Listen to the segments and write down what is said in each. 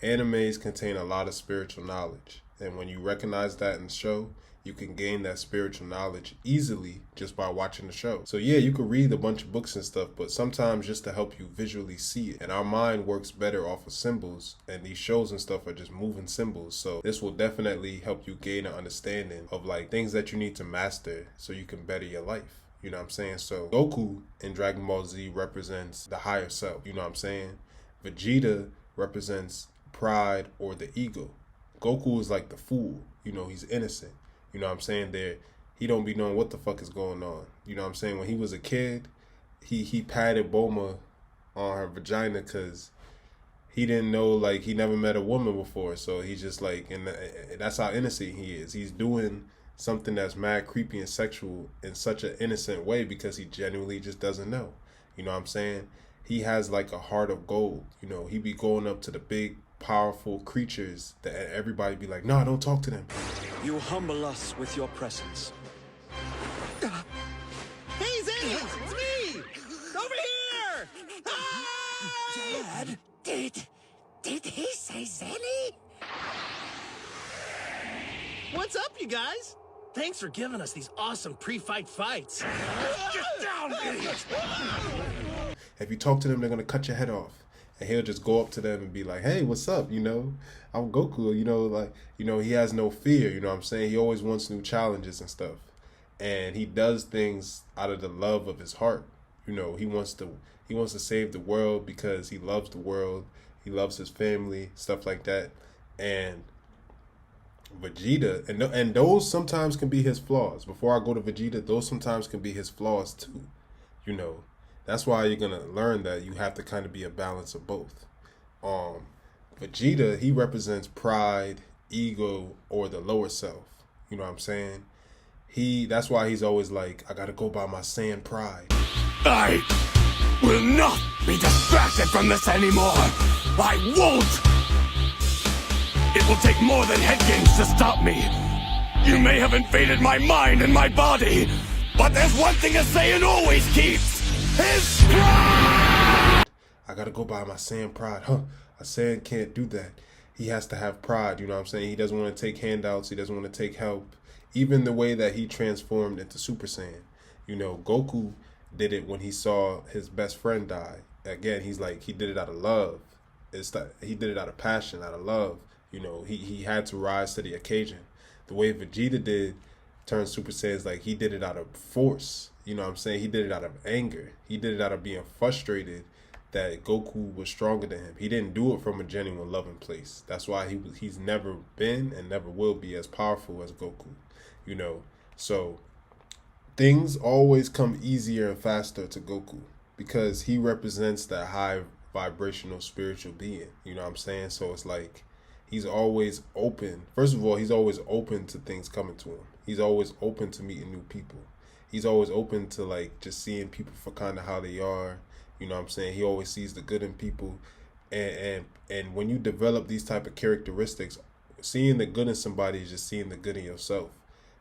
animes contain a lot of spiritual knowledge. And when you recognize that in the show, you can gain that spiritual knowledge easily just by watching the show. So yeah, you could read a bunch of books and stuff, but sometimes just to help you visually see it. And our mind works better off of symbols, and these shows and stuff are just moving symbols. So this will definitely help you gain an understanding of like things that you need to master so you can better your life. You know what I'm saying? So Goku in Dragon Ball Z represents the higher self. You know what I'm saying? Vegeta represents pride or the ego. Goku is like the fool. You know, he's innocent. You know what I'm saying? He don't be knowing what the fuck is going on. You know what I'm saying? When he was a kid, he patted Bulma on her vagina because he didn't know, like, he never met a woman before. So he's just like, and that's how innocent he is. He's doing something that's mad creepy and sexual in such an innocent way because he genuinely just doesn't know. You know what I'm saying? He has like a heart of gold. You know, he be going up to the big, powerful creatures that everybody be like, nah, don't talk to them. You humble us with your presence. Hey, Zenny! It's me! Over here! Ah! Dad? Did he say Zenny? What's up, you guys? Thanks for giving us these awesome pre-fight fights. Get down, idiot! If you talk to them, they're gonna cut your head off. And he'll just go up to them and be like, hey, what's up? You know, I'm Goku. You know, like, you know, he has no fear. You know what I'm saying? He always wants new challenges and stuff. And he does things out of the love of his heart. You know, he wants to save the world because he loves the world. He loves his family, stuff like that. And Vegeta, and those sometimes can be his flaws. Before I go to Vegeta, those sometimes can be his flaws too. You know, that's why you're gonna learn that you have to kind of be a balance of both. Vegeta, he represents pride, ego, or the lower self. You know what I'm saying? That's why he's always like, I gotta go by my Saiyan pride. I will not be distracted from this anymore. I won't. It will take more than head games to stop me. You may have invaded my mind and my body, but there's one thing a Saiyan always keeps. His pride! I gotta go by my Saiyan pride. A Saiyan can't do that. He has to have pride, you know what I'm saying? He doesn't want to take handouts. He doesn't want to take help. Even the way that he transformed into Super Saiyan. You know, Goku did it when he saw his best friend die. Again, he's like, he did it out of love. He did it out of passion, out of love. You know, he had to rise to the occasion. The way Vegeta did turn Super Saiyan is like he did it out of force. You know what I'm saying? He did it out of anger. He did it out of being frustrated that Goku was stronger than him. He didn't do it from a genuine loving place. That's why he's never been and never will be as powerful as Goku. You know, so things always come easier and faster to Goku because he represents that high vibrational spiritual being. You know what I'm saying? So it's like he's always open. First of all, he's always open to things coming to him. He's always open to meeting new people. He's always open to like just seeing people for kind of how they are. You know what I'm saying? He always sees the good in people. And when you develop these type of characteristics, seeing the good in somebody is just seeing the good in yourself.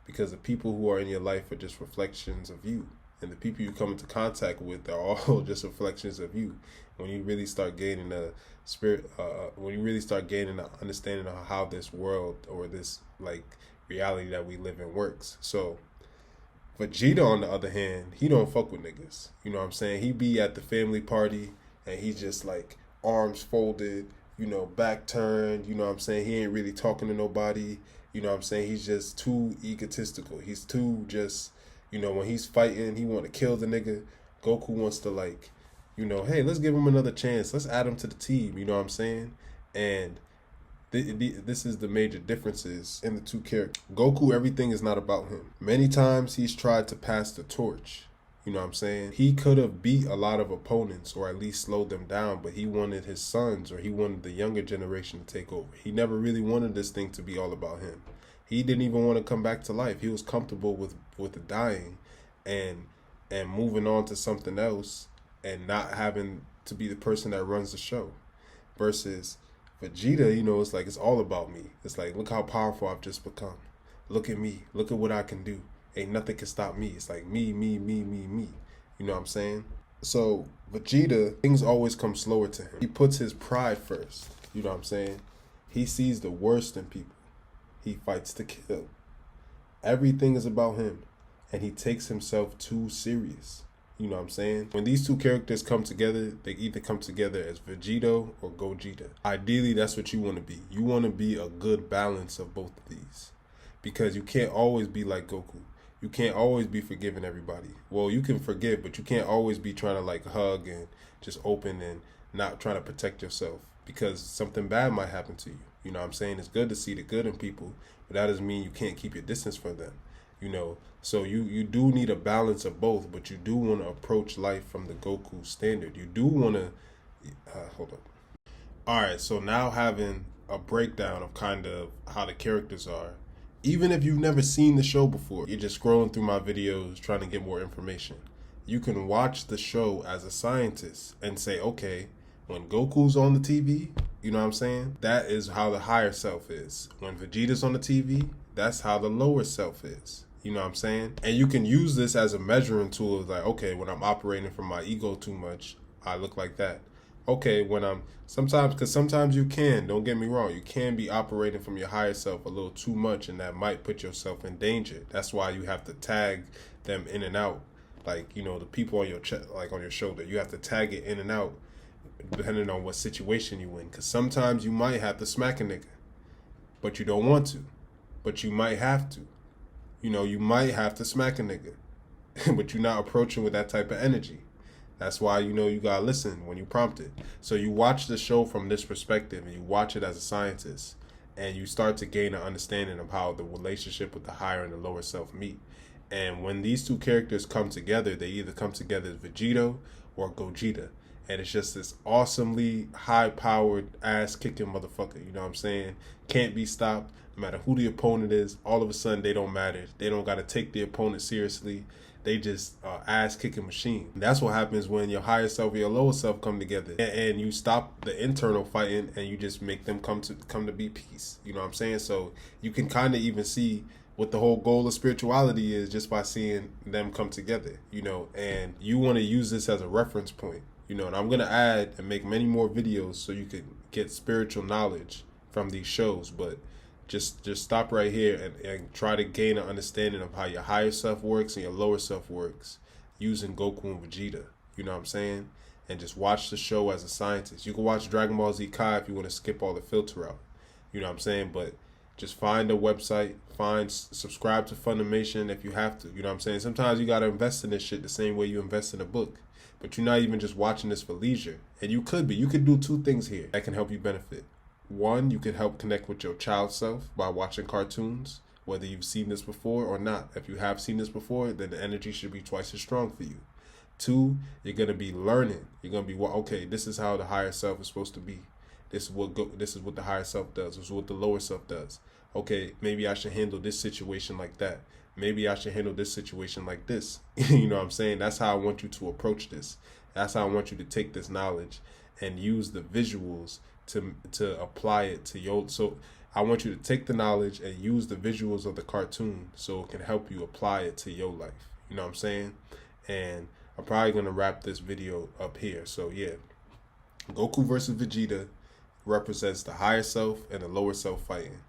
Because the people who are in your life are just reflections of you. And the people you come into contact with are all just reflections of you. When you really start gaining a spirit, when you really start gaining an understanding of how this world or this like reality that we live in works. So Vegeta, on the other hand, he don't fuck with niggas. You know what I'm saying? He be at the family party and he's just like arms folded, you know, back turned. You know what I'm saying? He ain't really talking to nobody. You know what I'm saying? He's just too egotistical. He's too just, you know, when he's fighting, he want to kill the nigga. Goku wants to like, you know, hey, let's give him another chance. Let's add him to the team. You know what I'm saying? And this is the major differences in the two characters. Goku, everything is not about him. Many times he's tried to pass the torch. You know what I'm saying? He could have beat a lot of opponents or at least slowed them down, but he wanted his sons or he wanted the younger generation to take over. He never really wanted this thing to be all about him. He didn't even want to come back to life. He was comfortable with dying and moving on to something else and not having to be the person that runs the show. Versus Vegeta, you know, it's like, it's all about me. It's like, look how powerful I've just become. Look at me. Look at what I can do. Ain't nothing can stop me. It's like me. You know what I'm saying? So Vegeta, things always come slower to him. He puts his pride first. You know what I'm saying? He sees the worst in people. He fights to kill. Everything is about him. And he takes himself too serious. You know what I'm saying? When these two characters come together, they either come together as Vegito or Gogeta. Ideally, that's what you want to be. You want to be a good balance of both of these. Because you can't always be like Goku. You can't always be forgiving everybody. Well, you can forgive, but you can't always be trying to like hug and just open and not trying to protect yourself. Because something bad might happen to you. You know what I'm saying? It's good to see the good in people, but that doesn't mean you can't keep your distance from them. You know, so you do need a balance of both, but you do want to approach life from the Goku standard. You do want to, hold up. All right, so now having a breakdown of kind of how the characters are, even if you've never seen the show before, you're just scrolling through my videos trying to get more information. You can watch the show as a scientist and say, okay, when Goku's on the TV, you know what I'm saying? That is how the higher self is. When Vegeta's on the TV, that's how the lower self is. You know what I'm saying? And you can use this as a measuring tool of like, okay, when I'm operating from my ego too much, I look like that. Okay, when I'm because sometimes you can, don't get me wrong, you can be operating from your higher self a little too much, and that might put yourself in danger. That's why you have to tag them in and out. Like, you know, the people on your chest, like on your shoulder, you have to tag it in and out depending on what situation you in. Because sometimes you might have to smack a nigga, but you don't want to. But you might have to. You know, you might have to smack a nigga, but you're not approaching with that type of energy. That's why, you know, you gotta listen when you prompt it. So you watch the show from this perspective, and you watch it as a scientist, and you start to gain an understanding of how the relationship with the higher and the lower self meet. And when these two characters come together, they either come together as Vegito or Gogeta. And it's just this awesomely high-powered, ass-kicking motherfucker, you know what I'm saying? Can't be stopped, no matter who the opponent is. All of a sudden, they don't matter. They don't got to take the opponent seriously. They just ass-kicking machine. That's what happens when your higher self and your lower self come together. And you stop the internal fighting, and you just make them come to be peace. You know what I'm saying? So you can kind of even see what the whole goal of spirituality is just by seeing them come together, you know? And you want to use this as a reference point. You know, and I'm going to add and make many more videos so you can get spiritual knowledge from these shows. But just stop right here and try to gain an understanding of how your higher self works and your lower self works using Goku and Vegeta. You know what I'm saying? And just watch the show as a scientist. You can watch Dragon Ball Z Kai if you want to skip all the filter out. You know what I'm saying? But just find a website, subscribe to Funimation if you have to. You know what I'm saying? Sometimes you got to invest in this shit the same way you invest in a book. But you're not even just watching this for leisure. And you could be. You could do two things here that can help you benefit. One, you can help connect with your child self by watching cartoons, whether you've seen this before or not. If you have seen this before, then the energy should be twice as strong for you. Two, you're going to be learning. You're going to be, okay, this is how the higher self is supposed to be. This is what the higher self does. This is what the lower self does. Okay, maybe I should handle this situation like that. Maybe I should handle this situation like this. You know what I'm saying? That's how I want you to approach this. That's how I want you to take this knowledge and use the visuals to apply it to your. So I want you to take the knowledge and use the visuals of the cartoon so it can help you apply it to your life. You know what I'm saying? And I'm probably going to wrap this video up here. So yeah, Goku versus Vegeta represents the higher self and the lower self fighting.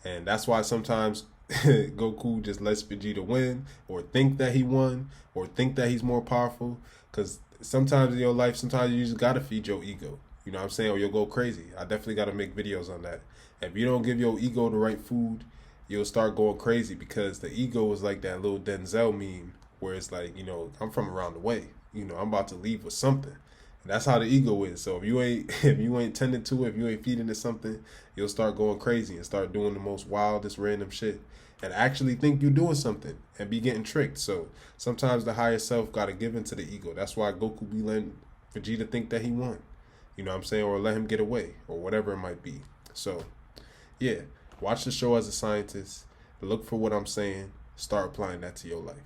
And that's why sometimes Goku just lets Vegeta win, or think that he won, or think that he's more powerful. Because sometimes in your life, sometimes you just gotta feed your ego. You know what I'm saying? Or you'll go crazy. I definitely gotta make videos on that. If you don't give your ego the right food, you'll start going crazy, because the ego is like that little Denzel meme where it's like, you know, I'm from around the way. You know, I'm about to leave with something. And that's how the ego is. So if you ain't tending to it, if you ain't feeding it something, you'll start going crazy and start doing the most wildest random shit and actually think you're doing something and be getting tricked. So sometimes the higher self got to give into the ego. That's why Goku be letting Vegeta think that he won. You know what I'm saying? Or let him get away or whatever it might be. So yeah, watch the show as a scientist. Look for what I'm saying. Start applying that to your life.